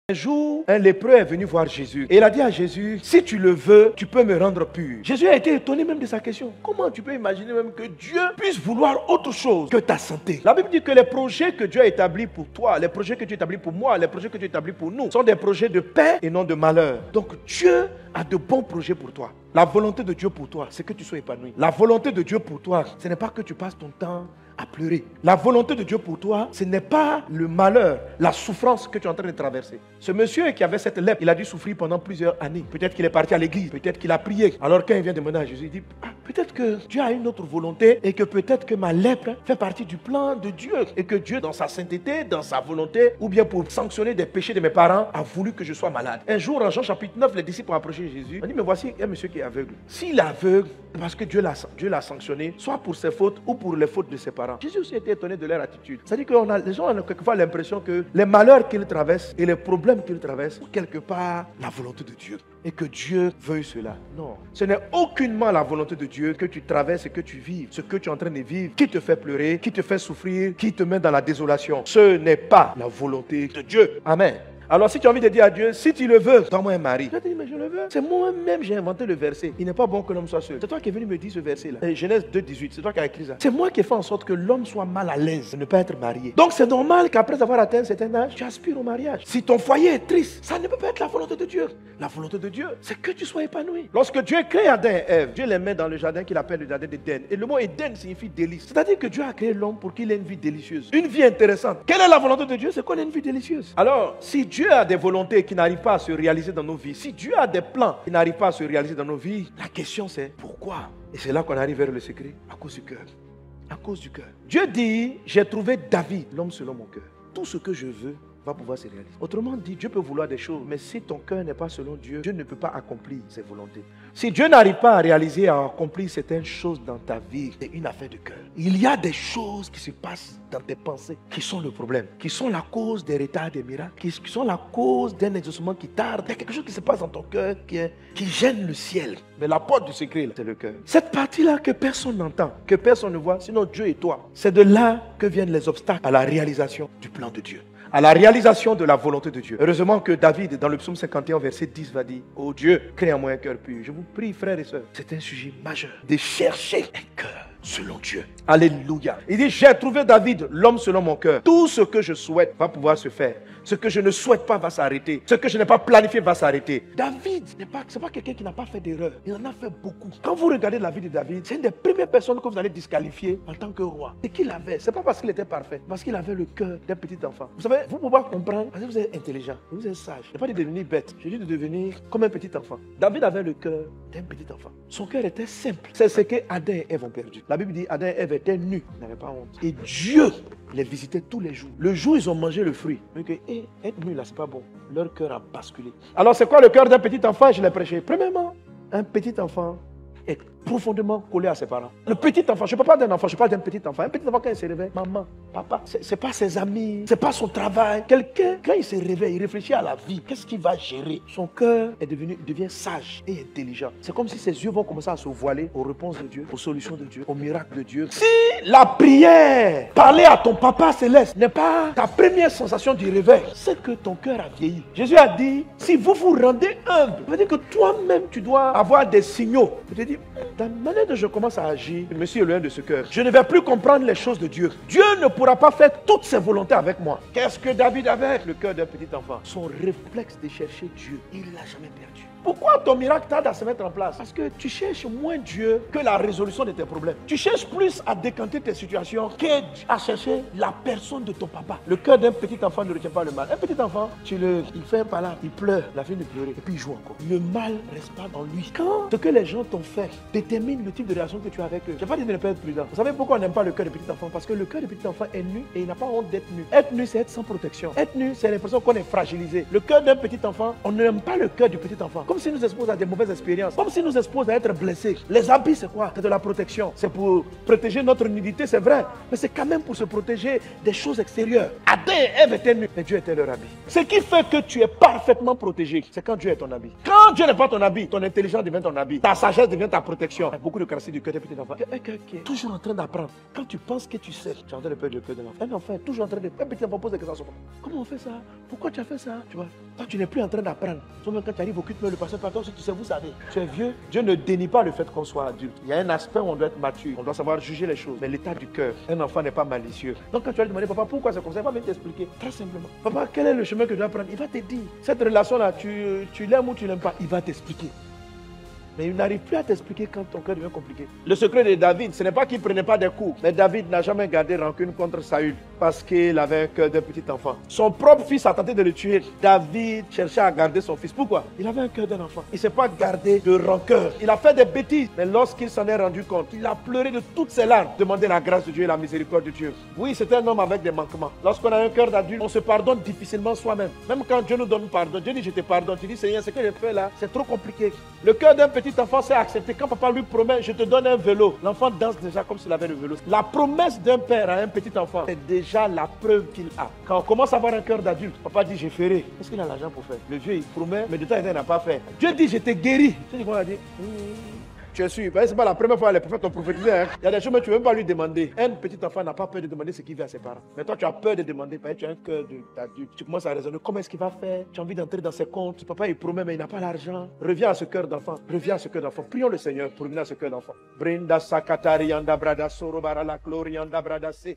Un jour, un lépreux est venu voir Jésus et il a dit à Jésus, si tu le veux, tu peux me rendre pur. Jésus a été étonné même de sa question. Comment tu peux imaginer même que Dieu puisse vouloir autre chose que ta santé? La Bible dit que les projets que Dieu a établis pour toi, les projets que Dieu a établis pour moi, les projets que Dieu a établis pour nous, sont des projets de paix et non de malheur. Donc Dieu a de bons projets pour toi. La volonté de Dieu pour toi, c'est que tu sois épanoui. La volonté de Dieu pour toi, ce n'est pas que tu passes ton temps à pleurer. La volonté de Dieu pour toi, ce n'est pas le malheur, la souffrance que tu es en train de traverser. Ce monsieur qui avait cette lèpre, il a dû souffrir pendant plusieurs années. Peut-être qu'il est parti à l'église, peut-être qu'il a prié. Alors quand il vient demander à Jésus, il dit, peut-être que Dieu a une autre volonté et que peut-être que ma lèpre fait partie du plan de Dieu. Et que Dieu, dans sa sainteté, dans sa volonté, ou bien pour sanctionner des péchés de mes parents, a voulu que je sois malade. Un jour, en Jean chapitre 9, les disciples ont approché Jésus. On dit, mais voici un monsieur qui est aveugle. S'il est aveugle, c'est parce que Dieu l'a sanctionné, soit pour ses fautes ou pour les fautes de ses parents. Jésus aussi était étonné de leur attitude. C'est-à-dire que les gens ont quelquefois l'impression que les malheurs qu'ils traversent et les problèmes qu'ils traversent sont quelque part la volonté de Dieu. Et que Dieu veuille cela. Non. Ce n'est aucunement la volonté de Dieu que tu traverses et que tu vives. Ce que tu es en train de vivre, qui te fait pleurer, qui te fait souffrir, qui te met dans la désolation. Ce n'est pas la volonté de Dieu. Amen. Alors si tu as envie de dire à Dieu, si tu le veux, donne-moi un mari. Je te dis, mais je le veux. C'est moi-même, j'ai inventé le verset. Il n'est pas bon que l'homme soit seul. C'est toi qui es venu me dire ce verset-là. Genèse 2,18, c'est toi qui as écrit ça. C'est moi qui ai fait en sorte que l'homme soit mal à l'aise de ne pas être marié. Donc c'est normal qu'après avoir atteint un certain âge, tu aspires au mariage. Si ton foyer est triste, ça ne peut pas être la volonté de Dieu. La volonté de Dieu, c'est que tu sois épanoui. Lorsque Dieu crée Adam et Ève, Dieu les met dans le jardin qu'il appelle le jardin d'Éden. Et le mot Éden signifie délice. C'est-à-dire que Dieu a créé l'homme pour qu'il ait une vie délicieuse. Une vie intéressante. Quelle est la volonté de Dieu? C'est qu'on ait une vie délicieuse. Alors, si Dieu a des volontés qui n'arrivent pas à se réaliser dans nos vies, si Dieu a des plans qui n'arrivent pas à se réaliser dans nos vies, la question c'est pourquoi? Et c'est là qu'on arrive vers le secret. À cause du cœur. À cause du cœur. Dieu dit, j'ai trouvé David, l'homme selon mon cœur. Tout ce que je veux va pouvoir se réaliser. Autrement dit, Dieu peut vouloir des choses, mais si ton cœur n'est pas selon Dieu, Dieu ne peut pas accomplir ses volontés. Si Dieu n'arrive pas à réaliser, à accomplir certaines choses dans ta vie, c'est une affaire de cœur. Il y a des choses qui se passent dans tes pensées qui sont le problème, qui sont la cause des retards, des miracles, qui sont la cause d'un exaucement qui tarde. Il y a quelque chose qui se passe dans ton cœur qui gêne le ciel. Mais la porte du secret, c'est le cœur. Cette partie-là que personne n'entend, que personne ne voit, sinon Dieu et toi. C'est de là que viennent les obstacles à la réalisation du plan de Dieu, à la réalisation de la volonté de Dieu. Heureusement que David, dans le psaume 51, verset 10, va dire, oh Dieu, crée en moi un cœur pur. Je vous prie, frères et sœurs, c'est un sujet majeur de chercher un cœur selon Dieu. Alléluia. Il dit, j'ai trouvé David, l'homme selon mon cœur. Tout ce que je souhaite va pouvoir se faire. Ce que je ne souhaite pas va s'arrêter. Ce que je n'ai pas planifié va s'arrêter. David, c'est pas quelqu'un qui n'a pas fait d'erreur. Il en a fait beaucoup. Quand vous regardez la vie de David, c'est une des premières personnes que vous allez disqualifier en tant que roi. Et qu'il avait, c'est pas parce qu'il était parfait, parce qu'il avait le cœur d'un petit enfant. Vous savez, vous pouvez comprendre, parce que vous êtes intelligent, vous êtes sage. Je n'ai pas dit de devenir bête, j'ai dit de devenir comme un petit enfant. David avait le cœur d'un petit enfant. Son cœur était simple. C'est ce que Adam et Ève ont perdu. La Bible dit, Adam et Ève étaient nus, ils n'avaient pas honte. Et Dieu les visitait tous les jours. Le jour où ils ont mangé le fruit, donc, être nu là, c'est pas bon. Leur cœur a basculé. Alors c'est quoi le cœur d'un petit enfant? Je l'ai prêché. Premièrement, un petit enfant est profondément collé à ses parents. Le petit enfant, je ne parle pas d'un enfant, je parle d'un petit enfant. Un petit enfant, quand il se réveille, maman, papa, c'est pas ses amis, c'est pas son travail. Quelqu'un, quand il se réveille, il réfléchit à la vie. Qu'est-ce qu'il va gérer? Son cœur devient sage et intelligent. C'est comme si ses yeux vont commencer à se voiler aux réponses de Dieu, aux solutions de Dieu, aux miracles de Dieu. Si la prière, parler à ton papa céleste, n'est pas ta première sensation du réveil, c'est que ton cœur a vieilli. Jésus a dit, si vous vous rendez humble, ça veut dire que toi-même, tu dois avoir des signaux. Je te dis, la manière dont je commence à agir, je me suis éloigné de ce cœur. Je ne vais plus comprendre les choses de Dieu. Dieu ne pourra pas faire toutes ses volontés avec moi. Qu'est-ce que David avait avec le cœur d'un petit enfant? Son réflexe de chercher Dieu, il ne l'a jamais perdu. Pourquoi ton miracle tarde à se mettre en place? Parce que tu cherches moins Dieu que la résolution de tes problèmes. Tu cherches plus à décanter tes situations qu'à chercher la personne de ton papa. Le cœur d'un petit enfant ne retient pas le mal. Un petit enfant, il fait par là, il pleure, la fin de pleurer, et puis il joue encore. Le mal reste pas dans lui. Quand ce que les gens t'ont fait détermine le type de relation que tu as avec eux, je n'ai pas dit de ne pas être prudent. Vous savez pourquoi on n'aime pas le cœur de petit enfant? Parce que le cœur de petit enfant est nu et il n'a pas honte d'être nu. Être nu, c'est être sans protection. Être nu, c'est l'impression qu'on est fragilisé. Le cœur d'un petit enfant, on n'aime pas le cœur du petit enfant. Comme s'il nous expose à des mauvaises expériences, comme s'il nous expose à être blessés. Les habits, c'est quoi? C'est de la protection. C'est pour protéger notre nudité, c'est vrai. Mais c'est quand même pour se protéger des choses extérieures. Adam et Ève étaient nus, mais Dieu était leur habit. Ce qui fait que tu es parfaitement protégé, c'est quand Dieu est ton habit. Quand Dieu n'est pas ton habit, ton intelligence devient ton habit. Ta sagesse devient ta protection. conviction. Beaucoup de caractéristiques du cœur d'un petit enfant. Un cœur qui est toujours en train d'apprendre. Quand tu penses que tu sais, tu es en train de perdre le cœur de l'enfant. Un enfant est toujours en train de... Un petit enfant pose des questions à son papa. Comment on fait ça? Pourquoi tu as fait ça? Tu vois, toi, tu n'es plus en train d'apprendre. Toi-même, quand tu arrives au culte, le pasteur parle, si tu sais, vous savez. Tu es vieux. Dieu ne dénie pas le fait qu'on soit adulte. Il y a un aspect où on doit être mature. On doit savoir juger les choses. Mais l'état du cœur, un enfant n'est pas malicieux. Donc quand tu vas lui demander, papa, pourquoi c'est comme ça, il va même t'expliquer. Très simplement. Papa, quel est le chemin que tu dois prendre? Il va te dire. Cette relation-là, tu l'aimes ou tu l'aimes pas? Il va t'expliquer. Mais il n'arrive plus à t'expliquer quand ton cœur devient compliqué. Le secret de David, ce n'est pas qu'il ne prenait pas des coups. Mais David n'a jamais gardé rancune contre Saül parce qu'il avait un cœur d'un petit enfant. Son propre fils a tenté de le tuer. David cherchait à garder son fils. Pourquoi? Il avait un cœur d'un enfant. Il ne s'est pas gardé de rancœur. Il a fait des bêtises. Mais lorsqu'il s'en est rendu compte, il a pleuré de toutes ses larmes. Demandé la grâce de Dieu et la miséricorde de Dieu. Oui, c'est un homme avec des manquements. Lorsqu'on a un cœur d'adulte, on se pardonne difficilement soi-même. Même quand Dieu nous donne pardon, Dieu dit je te pardonne. Tu dis Seigneur, ce que j'ai fait là, c'est trop compliqué. Le cœur d'un petit enfant, c'est accepté. Quand papa lui promet, je te donne un vélo, l'enfant danse déjà comme s'il avait le vélo. La promesse d'un père à un petit enfant, c'est déjà la preuve qu'il a. Quand on commence à avoir un cœur d'adulte, papa dit, je ferai. Qu'est-ce qu'il a l'argent pour faire? Le vieux, il promet, mais de temps en temps, il n'a pas fait. Dieu dit, je t'ai guéri. Tu sais quoi, il a dit? Tu es sûr? C'est pas la première fois que les prophètes ont prophétisé. Hein? Il y a des choses que tu ne veux même pas lui demander. Un petit enfant n'a pas peur de demander ce qu'il veut à ses parents. Mais toi, tu as peur de demander parce que tu as un cœur d'adulte. Tu commences à raisonner. Comment est-ce qu'il va faire? Tu as envie d'entrer dans ses comptes. Papa, il promet, mais il n'a pas l'argent. Reviens à ce cœur d'enfant. Reviens à ce cœur d'enfant. Prions le Seigneur pour revenir à ce cœur d'enfant. Brinda sakatari yanda brada soro bara la gloria yanda brada se.